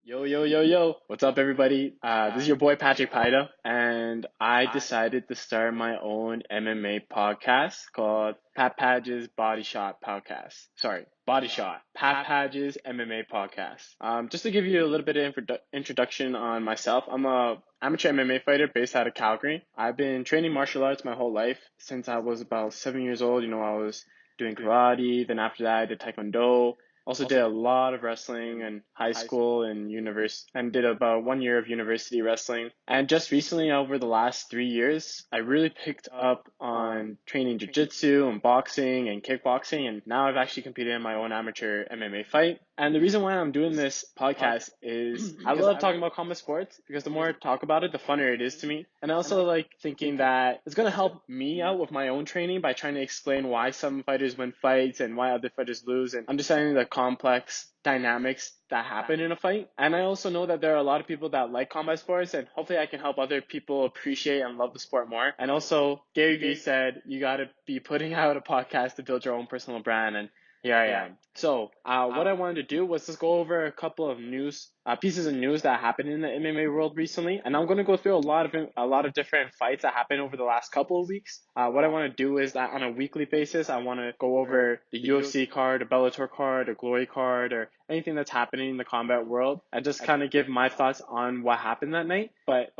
Yo, yo, yo, yo. What's up, everybody? This is your boy, Patrick Pajda, and I decided to start my own MMA podcast called PatPaj's Bodyshot podcast. Sorry, Bodyshot. PatPaj's MMA podcast. Just to give you a little bit of introduction on myself, I'm a amateur MMA fighter based out of Calgary. I've been training martial arts my whole life since I was about 7 years old. I was doing karate, then after that I did taekwondo. Also did a lot of wrestling in high school and university, and did about 1 year of university wrestling. And just recently, over the last 3 years, I really picked up on training jiu-jitsu and boxing and kickboxing, and now I've actually competed in my own amateur MMA fight. And the reason why I'm doing this podcast is I love talking about combat sports because the more I talk about it, the funnier it is to me. And I also like thinking that it's going to help me out with my own training by trying to explain why some fighters win fights and why other fighters lose, and understanding the complex dynamics that happen in a fight. And I also know that there are a lot of people that like combat sports, and hopefully I can help other people appreciate and love the sport more. And also, Gary Vee said you got to be putting out a podcast to build your own personal brand, and here I am. So what I wanted to do was just go over a couple of pieces of news that happened in the MMA world recently, and I'm going to go through a lot of different fights that happened over the last couple of weeks. What I want to do is that on a weekly basis, I want to go over the UFC card, a Bellator card, a Glory card, or anything that's happening in the combat world, and just kind of give my thoughts on what happened that night. But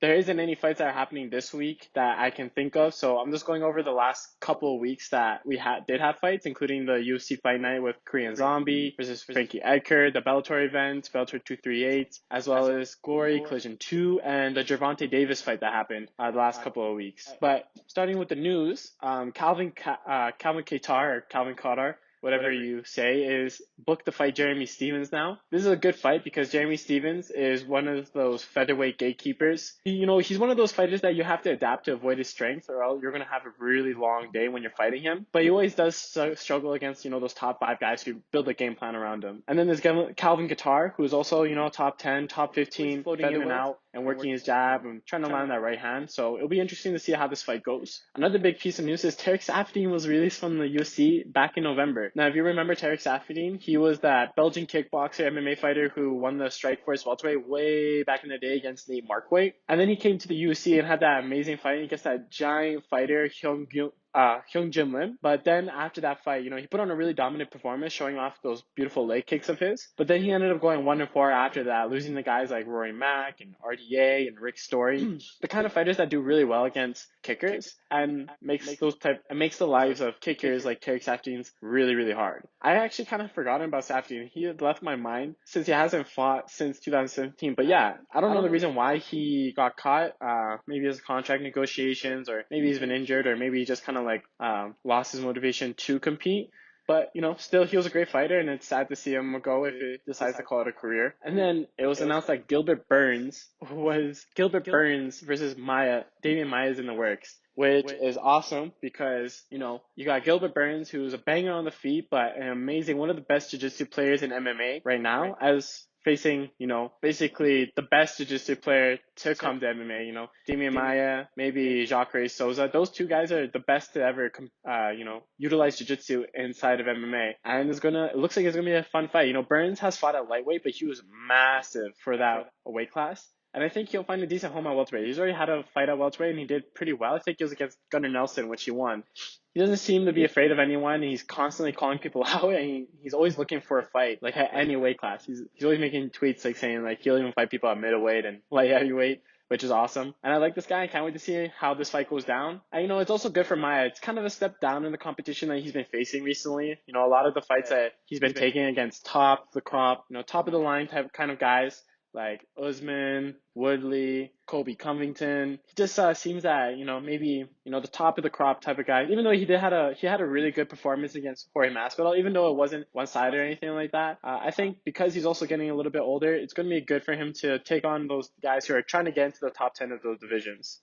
there isn't any fights that are happening this week that I can think of, so I'm just going over the last couple of weeks that we did have fights, including the UFC Fight Night with Korean Zombie versus Frankie Edgar, the Bellator event, Bellator 238, as well as Glory, Collision 2, and the Gervonta Davis fight that happened the last couple of weeks. But starting with the news, Calvin Kattar, whatever you say, is booked to fight Jeremy Stephens now. This is a good fight because Jeremy Stephens is one of those featherweight gatekeepers. He's one of those fighters that you have to adapt to avoid his strength, or else you're going to have a really long day when you're fighting him. But he always does struggle against, those top 5 guys who build a game plan around him. And then there's Calvin Kattar, who's also, top 10, top 15, floating in and out and working his jab and trying to land that right hand. So it'll be interesting to see how this fight goes. Another big piece of news is Tarek Saffiedine was released from the UFC back in November. Now, if you remember Tarek Saffiedine, he was that Belgian kickboxer, MMA fighter who won the Strikeforce welterweight way back in the day against Nate Marquardt. And then he came to the UFC and had that amazing fight against that giant fighter, Hyung Jin Lim. But then after that fight, he put on a really dominant performance, showing off those beautiful leg kicks of his. But then he ended up going 1-4 after that, losing to guys like Rory Mack and RDA and Rick Story, the kind of fighters that do really well against kickers, and makes the lives of kickers like Tarek Saffiedine really, really hard. I actually kind of forgotten about Saffiedine. He had left my mind since he hasn't fought since 2017. But yeah, I don't know the reason why he got caught. Maybe it's contract negotiations, or maybe he's been injured, or maybe he just kind of lost his motivation to compete. But, still, he was a great fighter, and it's sad to see him go if he decides to call it a career. And then it was announced that Gilbert Burns versus Damian Maia is in the works, which is awesome because, you got Gilbert Burns, who's a banger on the feet, but an amazing, one of the best jiu-jitsu players in MMA right now, as facing, basically the best jiu-jitsu player to come to MMA, Damian Maia, maybe Jacare Souza. Those two guys are the best to ever, utilize jiu-jitsu inside of MMA. And it looks like it's going to be a fun fight. Burns has fought at lightweight, but he was massive for that weight class. And I think he'll find a decent home at welterweight. He's already had a fight at welterweight, and he did pretty well. I think it was against Gunnar Nelson, which he won. He doesn't seem to be afraid of anyone, and he's constantly calling people out, and he's always looking for a fight, at any weight class. He's always making tweets saying he'll even fight people at middleweight and light heavyweight, which is awesome. And I like this guy. I can't wait to see how this fight goes down. And, it's also good for Maia. It's kind of a step down in the competition that he's been facing recently. A lot of the fights that he's been taking against top of the line type kind of guys, like Usman, Woodley, Kobe Covington. He just seems that, maybe, the top of the crop type of guy, even though he had a really good performance against Jorge Masvidal, even though it wasn't one-sided or anything like that. I think because he's also getting a little bit older, it's going to be good for him to take on those guys who are trying to get into the top 10 of those divisions.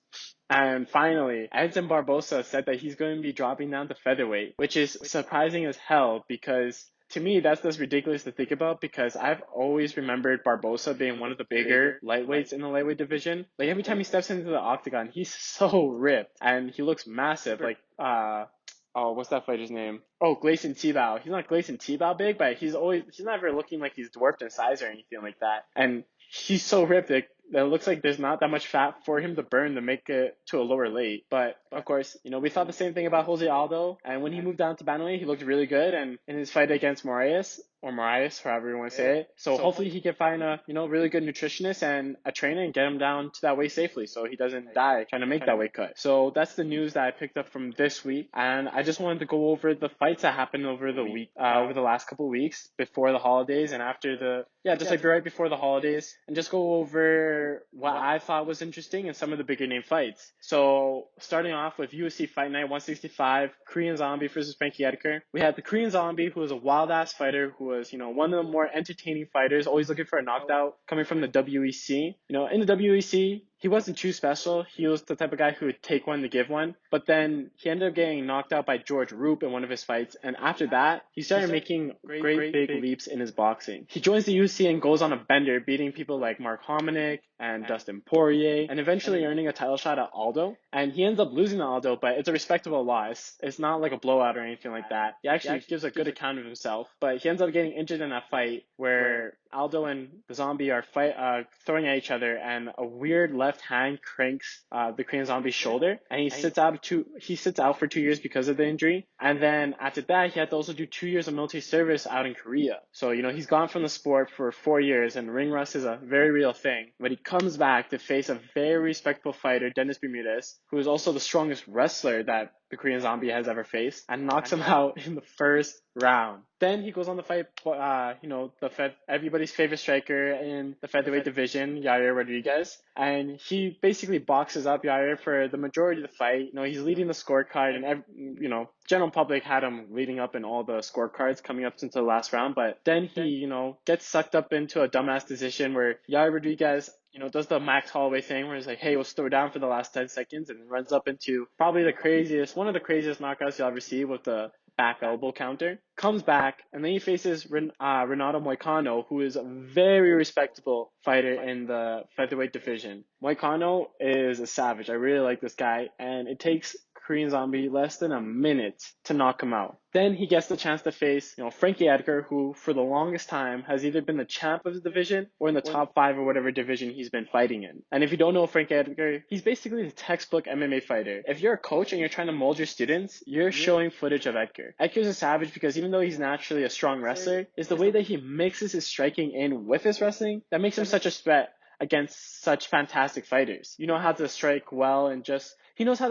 And finally, Edson Barbosa said that he's going to be dropping down to featherweight, which is surprising as hell because to me, that's just ridiculous to think about because I've always remembered Barbosa being one of the bigger lightweights in the lightweight division. Every time he steps into the octagon, he's so ripped and he looks massive. oh, what's that fighter's name? Oh, Gleison Tibau. He's not Gleison Tibau big, but he's never looking like he's dwarfed in size or anything like that. And he's so ripped that it looks like there's not that much fat for him to burn to make it to a lower weight. But of course, we thought the same thing about Jose Aldo. And when he moved down to bantamweight, he looked really good. And in his fight against Moraes, or Moraes, however you want to say it. So hopefully he can find a, really good nutritionist and a trainer and get him down to that weight safely so he doesn't die trying to make that weight cut. So that's the news that I picked up from this week. And I just wanted to go over the fights that happened over the week, over the last couple of weeks before the holidays and after right before the holidays, and just go over what I thought was interesting and some of the bigger name fights. So starting off with UFC Fight Night 165, Korean Zombie versus Frankie Edgar. We had the Korean Zombie, who was a wild ass fighter, who was, one of the more entertaining fighters, always looking for a knockout, coming from the WEC. In the WEC, he wasn't too special. He was the type of guy who would take one to give one. But then he ended up getting knocked out by George Roop in one of his fights. And after that, he started making great big leaps in his boxing. He joins the UFC and goes on a bender, beating people like Mark Hominick and Dustin Poirier, and eventually earning a title shot at Aldo. And he ends up losing to Aldo, but it's a respectable loss. It's not like a blowout or anything like that. He actually gives a good account of himself. But he ends up getting injured in that fight where Aldo and the Zombie are throwing at each other, and a weird left hand cranks the Korean Zombie's shoulder, and he sits out for 2 years because of the injury. And then after that, he had to also do 2 years of military service out in Korea. So he's gone from the sport for 4 years, and ring rust is a very real thing. But he comes back to face a very respectable fighter, Dennis Bermudez, who is also the strongest wrestler that the Korean Zombie has ever faced, and knocks him out in the first round. Then he goes on to fight, everybody's favorite striker in the featherweight division, Yair Rodriguez, and he basically boxes up Yair for the majority of the fight. He's leading the scorecard, and general public had him leading up in all the scorecards coming up into the last round. But then he, gets sucked up into a dumbass decision where Yair Rodriguez does the Max Holloway thing where he's like, hey, we'll throw down for the last 10 seconds, and runs up into probably one of the craziest knockouts you'll ever see with the back elbow counter. Comes back, and then he faces Renato Moicano, who is a very respectable fighter in the featherweight division. Moicano is a savage. I really like this guy, and it takes Korean Zombie less than a minute to knock him out. Then he gets the chance to face, Frankie Edgar, who for the longest time has either been the champ of the division or in the top 5 or whatever division he's been fighting in. And if you don't know Frankie Edgar, he's basically the textbook MMA fighter. If you're a coach and you're trying to mold your students, you're showing footage of Edgar. Edgar's a savage because even though he's naturally a strong wrestler, it's the way that he mixes his striking in with his wrestling that makes him such a threat against such fantastic fighters. How to strike well, and he knows how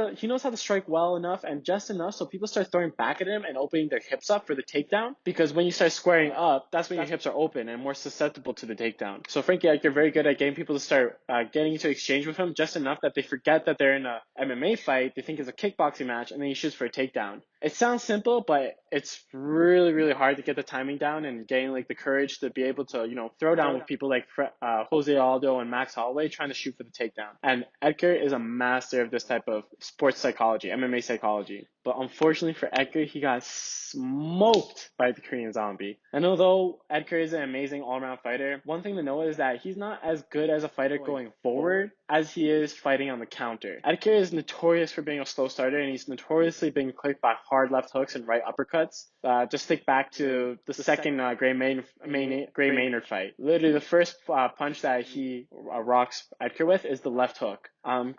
to strike well enough and just enough so people start throwing back at him and opening their hips up for the takedown, because when you start squaring up, that's when your hips are open and more susceptible to the takedown. So Frankie Edgar very good at getting people to start getting into exchange with him just enough that they forget that they're in a MMA fight, they think it's a kickboxing match, and then he shoots for a takedown. It sounds simple, but it's really, really hard to get the timing down and getting the courage to be able to, throw down with people like Jose Aldo and Max Holloway trying to shoot for the takedown. And Edgar is a master of this type of sports psychology, MMA psychology. But unfortunately for Edgar, he got smoked by the Korean Zombie. And although Edgar is an amazing all-around fighter, one thing to know is that he's not as good as a fighter going forward as he is fighting on the counter. Edgar is notorious for being a slow starter, and he's notoriously being clipped by hard left hooks and right uppercuts. Just think back to the second Gray Maynard fight. Literally, the first punch that he rocks Edgar with is the left hook.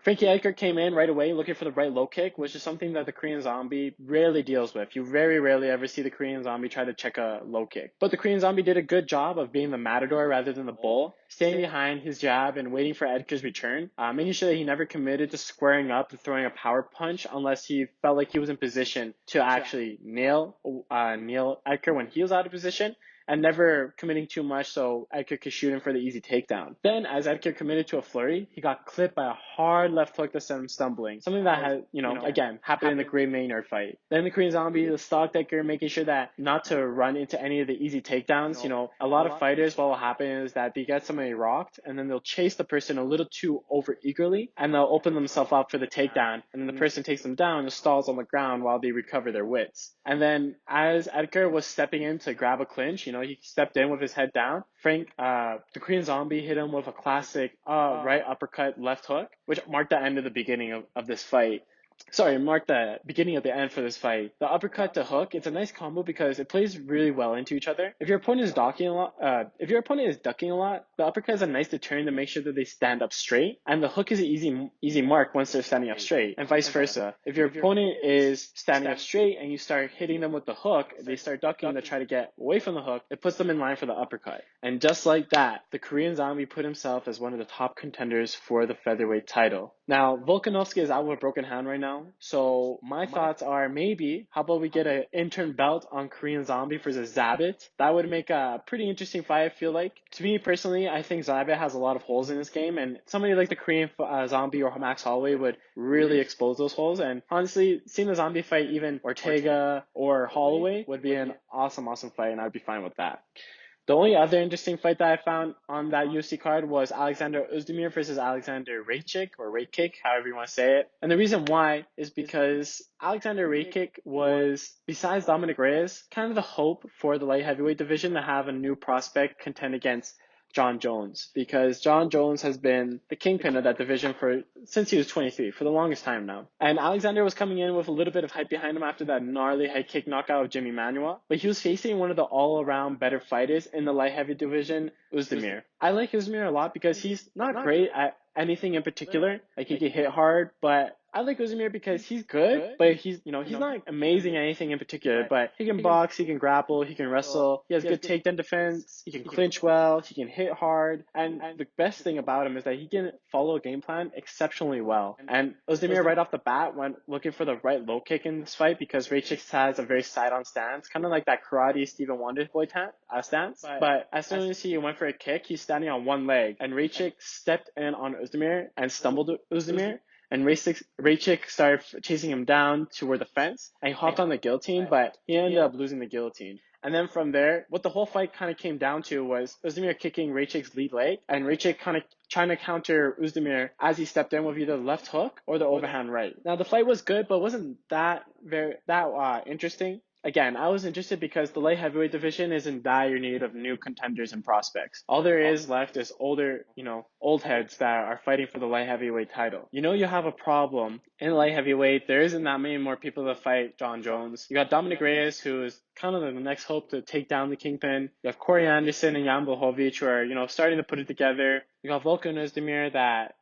Frankie Edgar came in right away looking for the right low kick, which is something that the Korean Zombie rarely deals with. You very rarely ever see the Korean Zombie try to check a low kick. But the Korean Zombie did a good job of being the matador rather than the bull, staying behind his jab and waiting for Edgar's return, making sure that he never committed to squaring up and throwing a power punch unless he felt like he was in position to actually nail Edgar when he was out of position, and never committing too much so Edgar could shoot him for the easy takedown. Then, as Edgar committed to a flurry, he got clipped by a hard left hook that sent him stumbling. Something that had, again, happened in the Gray Maynard fight. Then the Korean Zombie stalked Edgar, making sure that not to run into any of the easy takedowns. A lot of fighters, what will happen is that they get somebody rocked, and then they'll chase the person a little too over eagerly, and they'll open themselves up for the takedown, and then the person takes them down and stalls on the ground while they recover their wits. And then, as Edgar was stepping in to grab a clinch, he stepped in with his head down. The Korean Zombie hit him with a classic right uppercut left hook, which marked the end of the beginning of this fight. mark the beginning of the end for this fight. The uppercut to hook, it's a nice combo because it plays really well into each other. If your opponent is ducking a lot, the uppercut is a nice deterrent to make sure that they stand up straight, and the hook is an easy mark once they're standing up straight, and vice versa. If your opponent is standing up straight and you start hitting them with the hook, they start ducking to try to get away from the hook, it puts them in line for the uppercut. And just like that, the Korean Zombie put himself as one of the top contenders for the featherweight title. Now, Volkanovski is out with a broken hand right now, so my thoughts are maybe, how about we get an interim belt on Korean Zombie versus Zabit? That would make a pretty interesting fight, I feel like. To me personally, I think Zabit has a lot of holes in his game, and somebody like the Korean Zombie or Max Holloway would really expose those holes. And honestly, seeing the Zombie fight even Ortega or Holloway would be an awesome fight, and I'd be fine with that. The only other interesting fight that I found on that UFC card was Aleksander Oezdimir versus Aleksander Rakic, or Rakic, however you want to say it. And the reason why is because Aleksander Rakic was, besides Dominic Reyes, kind of the hope for the light heavyweight division to have a new prospect contend against John Jones, because John Jones has been the kingpin of that division since he was 23, for the longest time now. And Alexander was coming in with a little bit of hype behind him after that gnarly head kick knockout of Jimmy Manuwa, but he was facing one of the all-around better fighters in the light heavy division, Oezdimir. I like Oezdimir a lot because he's not great at anything in particular. Like, he can hit hard, but I like Oezdimir because he's good, but he's not amazing at anything in particular, but he can box, he can grapple, he can wrestle, he has good takedown defense, he can clinch well, he can hit hard, and the best thing about him is that he can follow a game plan exceptionally well. And Oezdimir right off the bat went looking for the right low kick in this fight because Rakic has a very side-on stance, kind of like that karate Stephen Wonderboy stance, but as soon as he went for a kick, he's standing on one leg, and Rakic stepped in on Oezdimir and stumbled Oezdimir, and Rakic started chasing him down toward the fence, and he hopped on the guillotine, but he ended up losing the guillotine. And then from there, what the whole fight kind of came down to was Oezdimir kicking Racic's lead leg, and Rakic kind of trying to counter Oezdimir as he stepped in with either the left hook or the overhand right. Now, the fight was good, but wasn't that interesting. Again, I was interested because the light heavyweight division is in dire need of new contenders and prospects. All there is left is old heads that are fighting for the light heavyweight title. You have a problem in light heavyweight. There isn't that many more people to fight John Jones. You got Dominic Reyes, who is kind of the next hope to take down the Kingpin. You have Corey Anderson and Jan Blachowicz, who are, starting to put it together. You got Volkan Oezdimir that,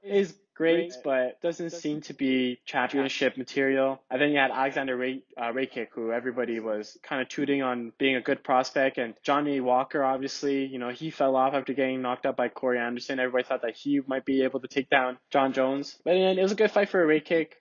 is great, but doesn't seem to be championship material. And then you had Alexander Rakic, who everybody was kind of tooting on being a good prospect. And Johnny Walker, obviously, he fell off after getting knocked out by Corey Anderson. Everybody thought that he might be able to take down John Jones. But then it was a good fight for Rakic.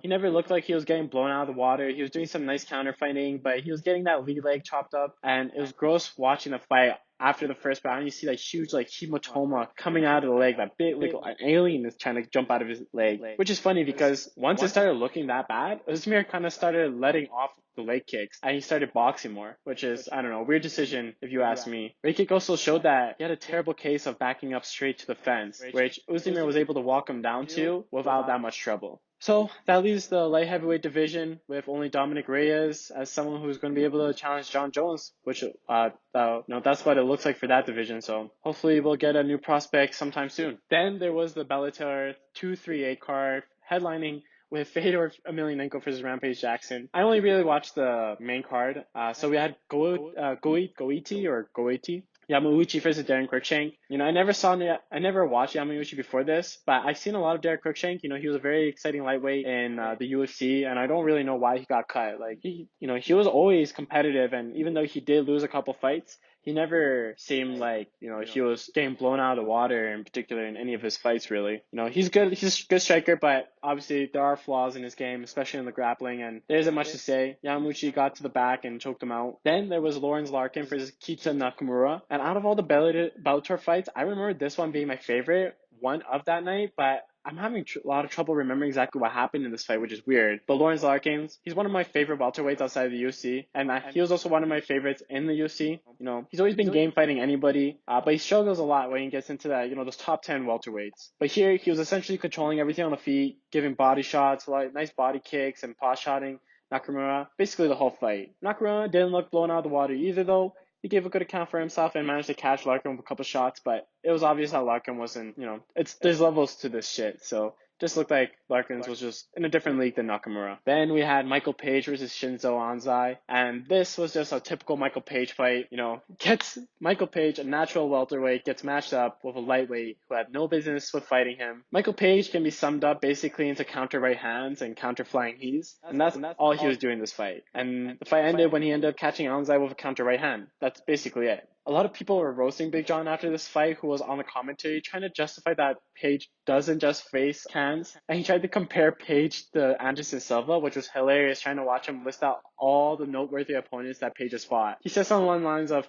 He never looked like he was getting blown out of the water. He was doing some nice counter fighting, but he was getting that lead leg chopped up. And it was gross watching the fight. After the first round, you see that huge hematoma coming out of the leg. That big an alien is trying to jump out of his leg, which is funny because once it started looking that bad, Oezdimir kind of started letting off the leg kicks and he started boxing more, which is, I don't know, weird decision if you ask me. Rakic also showed that he had a terrible case of backing up straight to the fence, which Oezdimir was able to walk him down to without that much trouble. So that leaves the light heavyweight division with only Dominic Reyes as someone who's going to be able to challenge John Jones, which that's what it looks like for that division. So hopefully we'll get a new prospect sometime soon. Then there was the Bellator 238 card headlining with Fedor Emelianenko versus Rampage Jackson. I only really watched the main card. So we had Goiti Yamauchi versus Darren Cruikshank. I never watched Yamauchi before this, but I've seen a lot of Darren Cruikshank. He was a very exciting lightweight in the UFC, and I don't really know why he got cut. He was always competitive, and even though he did lose a couple fights, he never seemed like, he was getting blown out of the water in particular in any of his fights, really. He's good. He's a good striker, but obviously there are flaws in his game, especially in the grappling, and there isn't much to say. Yamauchi got to the back and choked him out. Then there was Lawrence Larkin versus Kita Nakamura. And out of all the Bellator fights, I remember this one being my favorite one of that night, but I'm having a lot of trouble remembering exactly what happened in this fight, which is weird. But Lawrence Larkin, he's one of my favorite welterweights outside of the UFC, and he was also one of my favorites in the UFC. He's always been game fighting anybody, but he struggles a lot when he gets into that, those top 10 welterweights. But here, he was essentially controlling everything on the feet, giving body shots, nice body kicks, and paw shotting Nakamura basically the whole fight. Nakamura didn't look blown out of the water either, though. He gave a good account for himself and managed to catch Larkin with a couple shots, but it was obvious how Larkin wasn't, there's levels to this shit, so Just looked like Larkins was just in a different league than Nakamura. Then we had Michael Page versus Shinzo Anzai, and this was just a typical Michael Page fight. Gets Michael Page, a natural welterweight, gets matched up with a lightweight who had no business with fighting him. Michael Page can be summed up basically into counter right hands and counter flying knees, and that's all he was doing this fight. And the fight ended when he ended up catching Anzai with a counter right hand. That's basically it. A lot of people were roasting Big John after this fight, who was on the commentary trying to justify that Page doesn't just face cans. And he tried to compare Page to Anderson Silva, which was hilarious, trying to watch him list out all the noteworthy opponents that Page has fought. He says something along the lines of,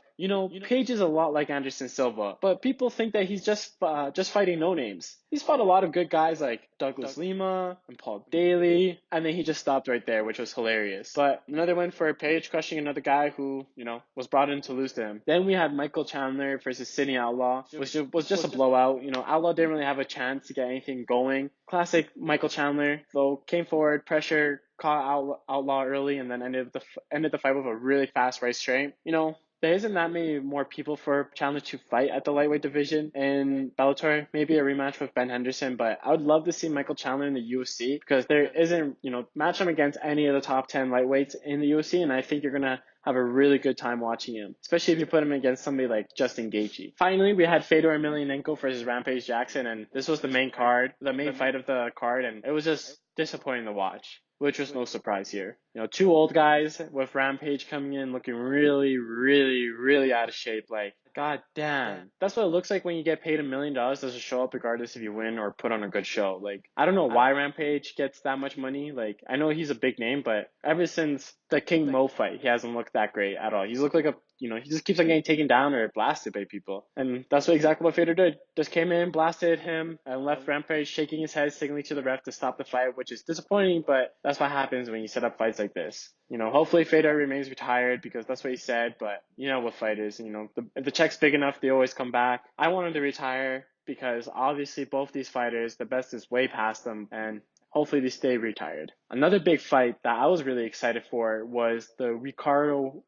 Page is a lot like Anderson Silva, but people think that he's just fighting no names. He's fought a lot of good guys like Douglas Lima and Paul Daly, and then he just stopped right there, which was hilarious. But another win for Page, crushing another guy who, was brought in to lose to him. Then we had Michael Chandler versus Sidney Outlaw, which was just a blowout. Outlaw didn't really have a chance to get anything going. Classic Michael Chandler, though, came forward, pressure, caught Outlaw early, and then ended the fight with a really fast right straight. There isn't that many more people for Chandler to fight at the lightweight division in Bellator. Maybe a rematch with Ben Henderson, but I would love to see Michael Chandler in the UFC because there isn't, match him against any of the top 10 lightweights in the UFC, and I think you're going to have a really good time watching him, especially if you put him against somebody like Justin Gaethje. Finally, we had Fedor Emelianenko versus Rampage Jackson, and this was the main fight of the card, and it was just disappointing to watch, which was no surprise here. Two old guys with Rampage coming in looking really, really, really out of shape. Like, god damn. That's what it looks like when you get paid $1 million to show up regardless if you win or put on a good show. Like, I don't know why Rampage gets that much money. Like, I know he's a big name, but ever since the King Mo fight, he hasn't looked that great at all. He's looked like he just keeps on getting taken down or blasted by people. And that's exactly what Fedor did. Just came in, blasted him, and left Rampage shaking his head, signaling to the ref to stop the fight, which is disappointing, but that's what happens when you set up fights like this. Hopefully Fedor remains retired because that's what he said, but what fighters, if the check's big enough, they always come back. I want him to retire because obviously both these fighters, the best is way past them, and hopefully they stay retired. Another big fight that I was really excited for was the Rico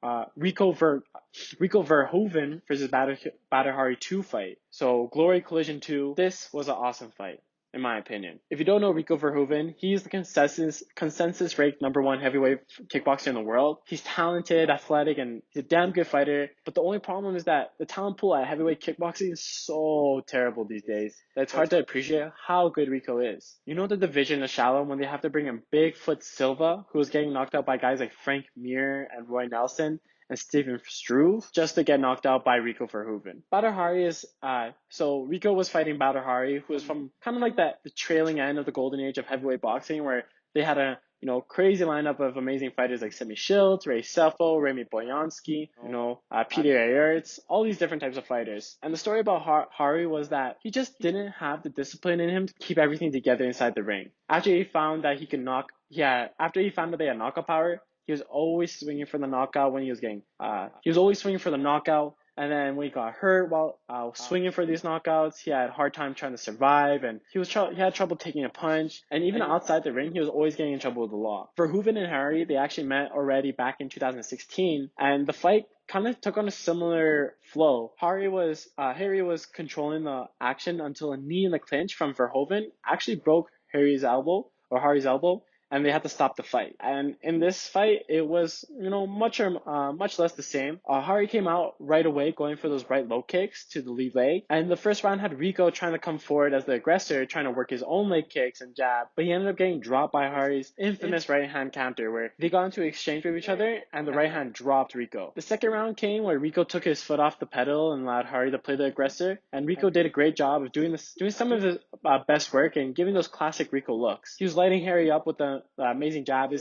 Verhoeven versus Badr Hari 2 fight. So Glory Collision 2, this was an awesome fight, in my opinion. If you don't know Rico Verhoeven, he's the consensus ranked #1 heavyweight kickboxer in the world. He's talented, athletic, and he's a damn good fighter. But the only problem is that the talent pool at heavyweight kickboxing is so terrible these days that it's hard to appreciate how good Rico is. The division is shallow when they have to bring in Bigfoot Silva, who was getting knocked out by guys like Frank Mir and Roy Nelson, and Stephen Struve just to get knocked out by Rico Verhoeven. Badr Hari so Rico was fighting Badr Hari, who was from kind of like the trailing end of the golden age of heavyweight boxing, where they had a crazy lineup of amazing fighters like Semi Schiltz, Ray Sefo, Remy Boyansky, Peter Ayertz, all these different types of fighters. And the story about Hari was that he just didn't have the discipline in him to keep everything together inside the ring. After he found that they had knockout power, he was always swinging for the knockout when he was swinging for the knockout. And then when he got hurt while swinging for these knockouts, he had a hard time trying to survive, and he had trouble taking a punch. And even outside the ring, he was always getting in trouble with the law. Verhoeven and Hari, they actually met already back in 2016, and the fight kind of took on a similar flow. Hari was controlling the action until a knee in the clinch from Verhoeven actually broke Hari's elbow, and they had to stop the fight. And in this fight, it was, much less the same. Hari came out right away going for those right low kicks to the lead leg. And the first round had Rico trying to come forward as the aggressor, trying to work his own leg kicks and jab. But he ended up getting dropped by Hari's infamous right hand counter, where they got into exchange with each other and the right hand dropped Rico. The second round came where Rico took his foot off the pedal and allowed Hari to play the aggressor. And Rico did a great job of doing some of his best work and giving those classic Rico looks. He was lighting Hari up with the amazing jab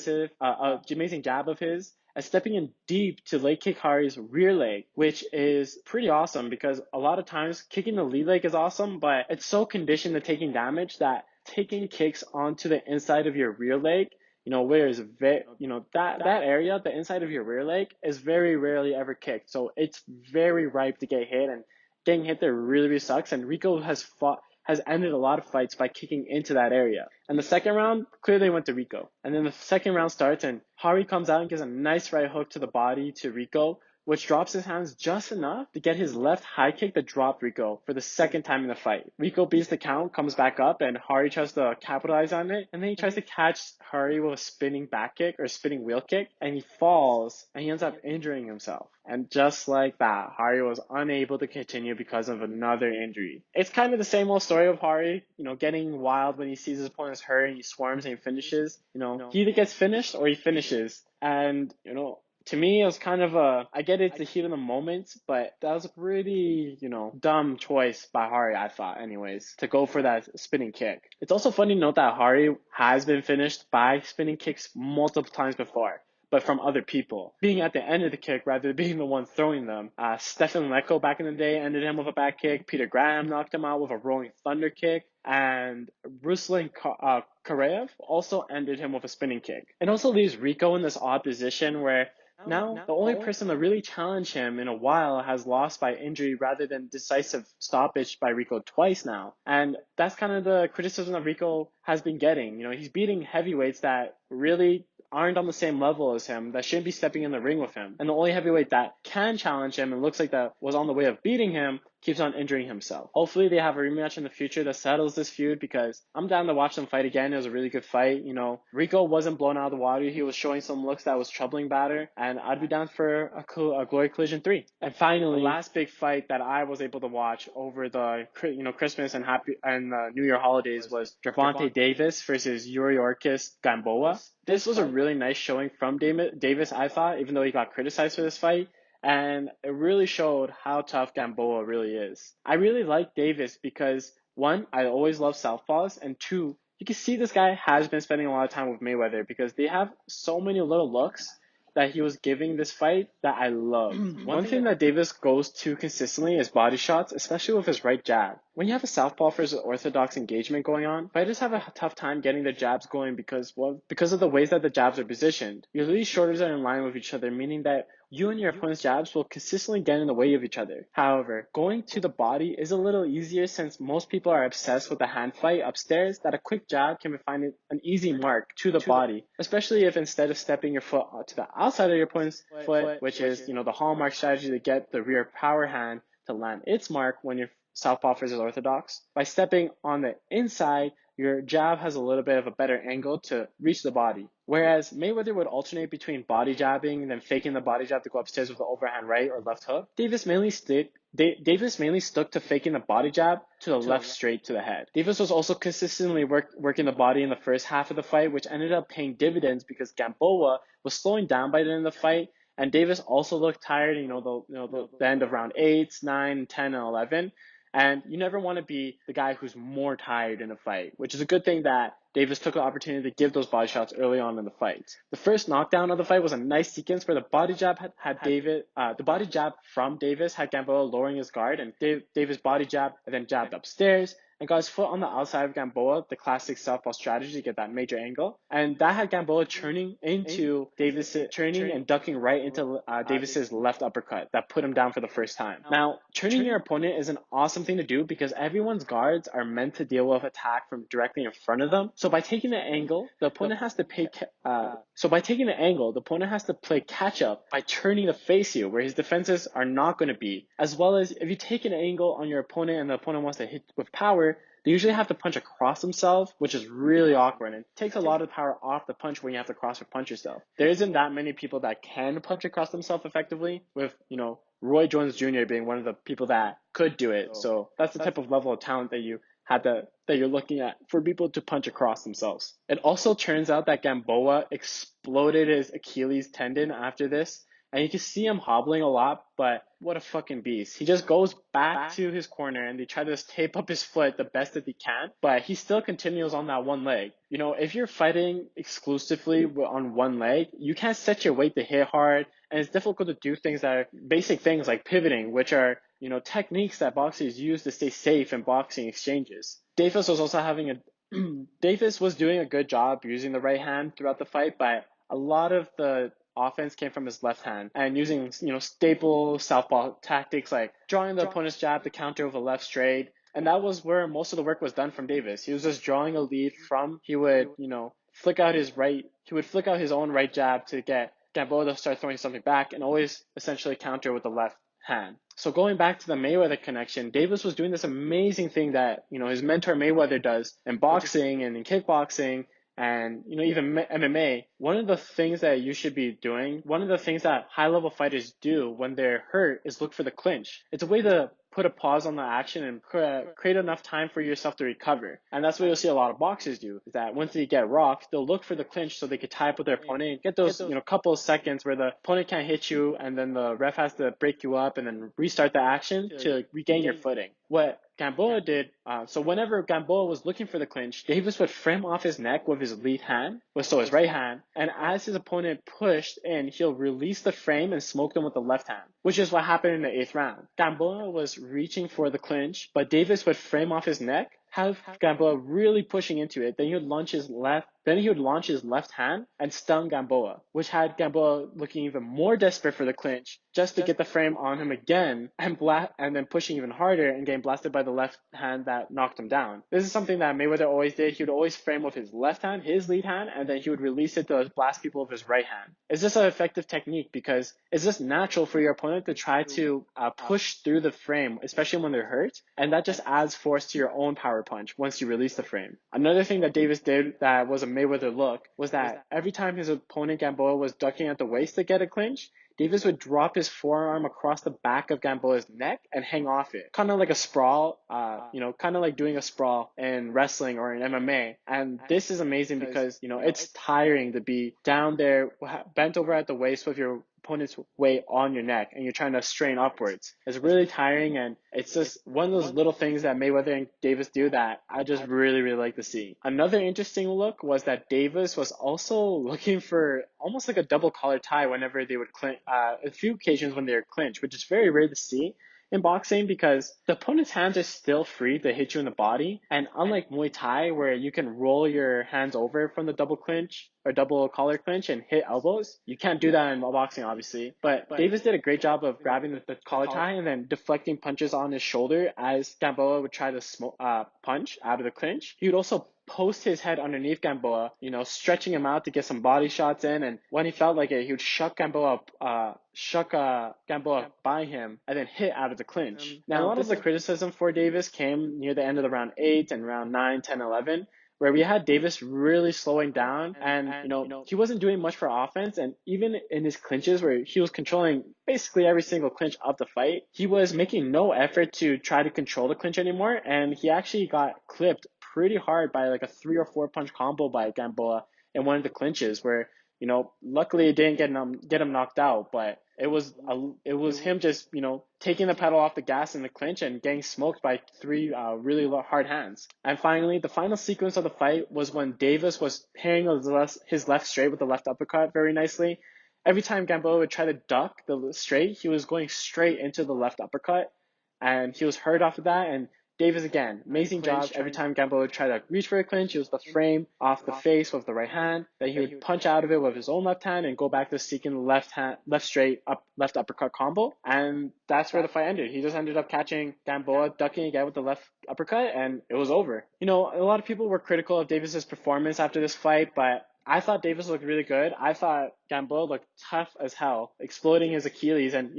of his, and stepping in deep to leg kick Hari's rear leg, which is pretty awesome because a lot of times kicking the lead leg is awesome, but it's so conditioned to taking damage that taking kicks onto the inside of your rear leg, that area, the inside of your rear leg, is very rarely ever kicked. So it's very ripe to get hit, and getting hit there really, really sucks. And Rico has ended a lot of fights by kicking into that area. And the second round clearly went to Rico. And then the second round starts and Hari comes out and gives a nice right hook to the body to Rico, which drops his hands just enough to get his left high kick that dropped Rico for the second time in the fight. Rico beats the count, comes back up, and Hari tries to capitalize on it, and then he tries to catch Hari with a spinning back kick or spinning wheel kick, and he falls, and he ends up injuring himself. And just like that, Hari was unable to continue because of another injury. It's kind of the same old story of Hari, getting wild when he sees his opponent's hurt and he swarms and he finishes. He either gets finished or he finishes. And, to me, it was kind of I get it's the heat of the moment, but that was a pretty, dumb choice by Hari, I thought, anyways, to go for that spinning kick. It's also funny to note that Hari has been finished by spinning kicks multiple times before, but from other people, being at the end of the kick rather than being the one throwing them. Stefan Leko back in the day ended him with a back kick. Peter Graham knocked him out with a rolling thunder kick. And Ruslan Karayev also ended him with a spinning kick. It also leaves Rico in this odd position where now the only person to really challenge him in a while has lost by injury rather than decisive stoppage by Rico twice now. And that's kind of the criticism that Rico has been getting. He's beating heavyweights that really aren't on the same level as him, that shouldn't be stepping in the ring with him. And the only heavyweight that can challenge him and looks like that was on the way of beating him keeps on injuring himself. Hopefully they have a rematch in the future that settles this feud, because I'm down to watch them fight again. It was a really good fight. Rico wasn't blown out of the water. He was showing some looks that was troubling Badr, and I'd be down for a Glory Collision 3. And finally, the last big fight that I was able to watch over the Christmas and New Year holidays was Gervonta Davis versus Yuriorkis Gamboa. This was a really nice showing from Davis, I thought, even though he got criticized for this fight. And it really showed how tough Gamboa really is. I really like Davis because, one, I always love southpaws, and two, you can see this guy has been spending a lot of time with Mayweather because they have so many little looks that he was giving this fight that I love. One thing that Davis goes to consistently is body shots, especially with his right jab. When you have a southpaw versus orthodox engagement going on, fighters have a tough time getting their jabs going because of the ways that the jabs are positioned. Usually these shoulders are in line with each other, meaning that you and your opponent's jabs will consistently get in the way of each other. However, going to the body is a little easier since most people are obsessed with the hand fight upstairs, that a quick jab can find an easy mark to the body, especially if instead of stepping your foot to the outside of your opponent's foot, which is, the hallmark strategy to get the rear power hand to land its mark when you're southpaw versus orthodox. By stepping on the inside, your jab has a little bit of a better angle to reach the body. Whereas Mayweather would alternate between body jabbing and then faking the body jab to go upstairs with the overhand right or left hook, Davis mainly stuck to faking the body jab to the left straight to the head. Davis was also consistently working the body in the first half of the fight, which ended up paying dividends because Gamboa was slowing down by the end of the fight, and Davis also looked tired, the end of round 8, 9, 10, and 11. And you never want to be the guy who's more tired in a fight, which is a good thing that Davis took the opportunity to give those body shots early on in the fight. The first knockdown of the fight was a nice sequence where the body jab the body jab from Davis had Gamboa lowering his guard, and Davis body jab and then jabbed upstairs and got his foot on the outside of Gamboa, the classic southpaw strategy to get that major angle. And that had Gamboa turning and ducking right into Davis's left uppercut that put him down for the first time. Now, turning your opponent is an awesome thing to do because everyone's guards are meant to deal with attack from directly in front of them. So by taking the angle, the opponent has to play catch up by turning to face you, where his defenses are not going to be. As well as if you take an angle on your opponent and the opponent wants to hit with power, they usually have to punch across themselves, which is really awkward, and it takes a lot of power off the punch when you have to cross or punch yourself. There isn't that many people that can punch across themselves effectively, with, Roy Jones Jr. being one of the people that could do it. So that's the type of level of talent that you're looking at for people to punch across themselves. It also turns out that Gamboa exploded his Achilles tendon after this, and you can see him hobbling a lot, but what a fucking beast. He just goes back to his corner and they try to tape up his foot the best that they can, but he still continues on that one leg. If you're fighting exclusively on one leg, you can't set your weight to hit hard, and it's difficult to do things that are basic things like pivoting, which are, techniques that boxers use to stay safe in boxing exchanges. Davis was doing a good job using the right hand throughout the fight, but a lot of the offense came from his left hand and using, staple southpaw tactics like drawing the opponent's jab to counter with a left straight. And that was where most of the work was done from Davis. He was just drawing a lead he would flick out his own right jab to get Gamboa to start throwing something back and always essentially counter with the left hand. So going back to the Mayweather connection, Davis was doing this amazing thing that, his mentor Mayweather does in boxing and in kickboxing and, even MMA. One of the things that you should be doing, one of the things that high-level fighters do when they're hurt is look for the clinch. It's a way to put a pause on the action and create enough time for yourself to recover. And that's what you'll see a lot of boxers do, is that once they get rocked, they'll look for the clinch so they can tie up with their opponent and get those, couple of seconds where the opponent can't hit you and then the ref has to break you up and then restart the action to regain your footing. What Gamboa did, so whenever Gamboa was looking for the clinch, Davis would frame off his neck with his lead hand, so his right hand, and as his opponent pushed in, he'll release the frame and smoke them with the left hand, which is what happened in the 8th round. Gamboa was reaching for the clinch, but Davis would frame off his neck, have Gamboa really pushing into it, then he would launch his left hand and stun Gamboa, which had Gamboa looking even more desperate for the clinch, just to get the frame on him again and then pushing even harder and getting blasted by the left hand that knocked him down. This is something that Mayweather always did. He would always frame with his left hand, his lead hand, and then he would release it to blast people with his right hand. Is this an effective technique? Because it's just natural for your opponent to try to push through the frame, especially when they're hurt, and that just adds force to your own power punch once you release the frame. Another thing that Davis did that was a Mayweather look was that every time his opponent Gamboa was ducking at the waist to get a clinch, Davis would drop his forearm across the back of Gamboa's neck and hang off it. Kind of like a sprawl, kind of like doing a sprawl in wrestling or in MMA. And this is amazing because, it's tiring to be down there, bent over at the waist with your opponent's weight on your neck and you're trying to strain upwards. It's really tiring, and it's just one of those little things that Mayweather and Davis do that I just really, really like to see. Another interesting look was that Davis was also looking for almost like a double collar tie whenever they would clinch, a few occasions when they were clinched, which is very rare to see in boxing because the opponent's hands are still free to hit you in the body. And unlike Muay Thai, where you can roll your hands over from the double clinch or double collar clinch and hit elbows, you can't do that in boxing, obviously. But Davis did a great job of grabbing the collar tie and then deflecting punches on his shoulder as Gamboa would try to punch out of the clinch. He would also post his head underneath Gamboa, stretching him out to get some body shots in. And when he felt like it, he would shuck Gamboa by him and then hit out of the clinch. Now, a lot of the criticism for Davis came near the end of the round 8 and round 9, 10, 11, where we had Davis really slowing down and, he wasn't doing much for offense. And even in his clinches where he was controlling basically every single clinch of the fight, he was making no effort to try to control the clinch anymore. And he actually got clipped pretty hard by like a 3 or 4 punch combo by Gamboa in one of the clinches where, luckily it didn't get him knocked out, but it was him just, taking the pedal off the gas in the clinch and getting smoked by 3 really hard hands. And finally, the final sequence of the fight was when Davis was pairing his left straight with the left uppercut very nicely. Every time Gamboa would try to duck the straight, he was going straight into the left uppercut, and he was hurt off of that. And Davis, again, amazing job. Every time Gamboa would try to reach for a clinch, he was the frame off the face with the right hand. Then he would punch out of it with his own left hand and go back to seeking the left straight left uppercut combo. And that's where the fight ended. He just ended up catching Gamboa, ducking again with the left uppercut, and it was over. A lot of people were critical of Davis's performance after this fight, but I thought Davis looked really good. I thought Gamboa looked tough as hell, exploiting his Achilles. And,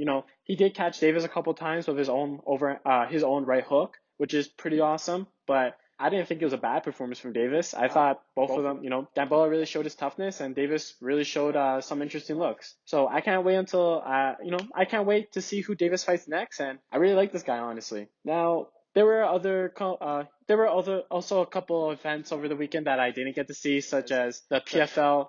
he did catch Davis a couple times with his own right hook, which is pretty awesome. But I didn't think it was a bad performance from Davis. I thought both of them, Gamboa really showed his toughness and Davis really showed some interesting looks. So I can't wait I can't wait to see who Davis fights next. And I really like this guy, honestly. Now, there were also a couple of events over the weekend that I didn't get to see, such as the PFL,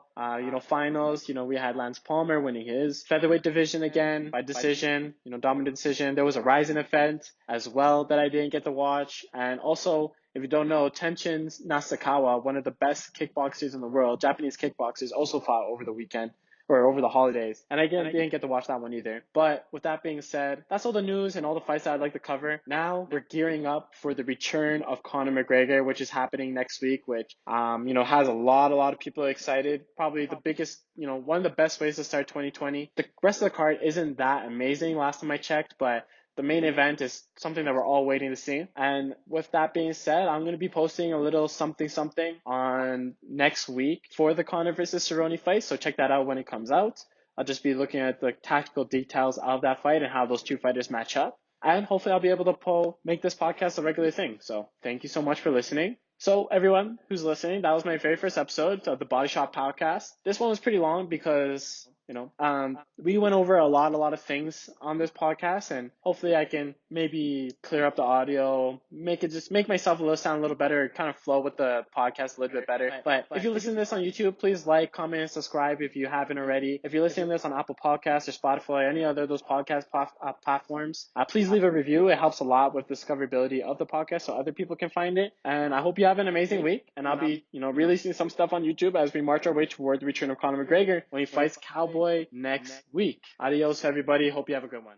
finals. We had Lance Palmer winning his featherweight division again by decision, dominant decision. There was a Ryzen event as well that I didn't get to watch. And also, if you don't know, Tenshin Nasukawa, one of the best kickboxers in the world, Japanese kickboxers, also fought over the weekend. Or over the holidays. And I didn't get to watch that one either. But with that being said, that's all the news and all the fights that I'd like to cover. Now we're gearing up for the return of Conor McGregor, which is happening next week, which, has a lot of people excited. Probably the biggest, one of the best ways to start 2020. The rest of the card isn't that amazing last time I checked, but the main event is something that we're all waiting to see. And with that being said, I'm going to be posting a little something on next week for the Conor versus Cerrone fight. So check that out when it comes out. I'll just be looking at the tactical details of that fight and how those two fighters match up. And hopefully I'll be able to make this podcast a regular thing. So thank you so much for listening. So everyone who's listening, that was my very first episode of the Bodyshot podcast. This one was pretty long because, we went over a lot of things on this podcast, and hopefully I can maybe clear up the audio, make myself sound a little better, kind of flow with the podcast a little bit better. But if you listen to this on YouTube, please like, comment, and subscribe if you haven't already. If you're listening to this on Apple Podcasts or Spotify or any other of those podcast platforms, please leave a review. It helps a lot with discoverability of the podcast so other people can find it. And I hope you have an amazing week. And I'll be, releasing some stuff on YouTube as we march our way toward the return of Conor McGregor when he fights Cowboy next week. Adios, everybody. Hope you have a good one.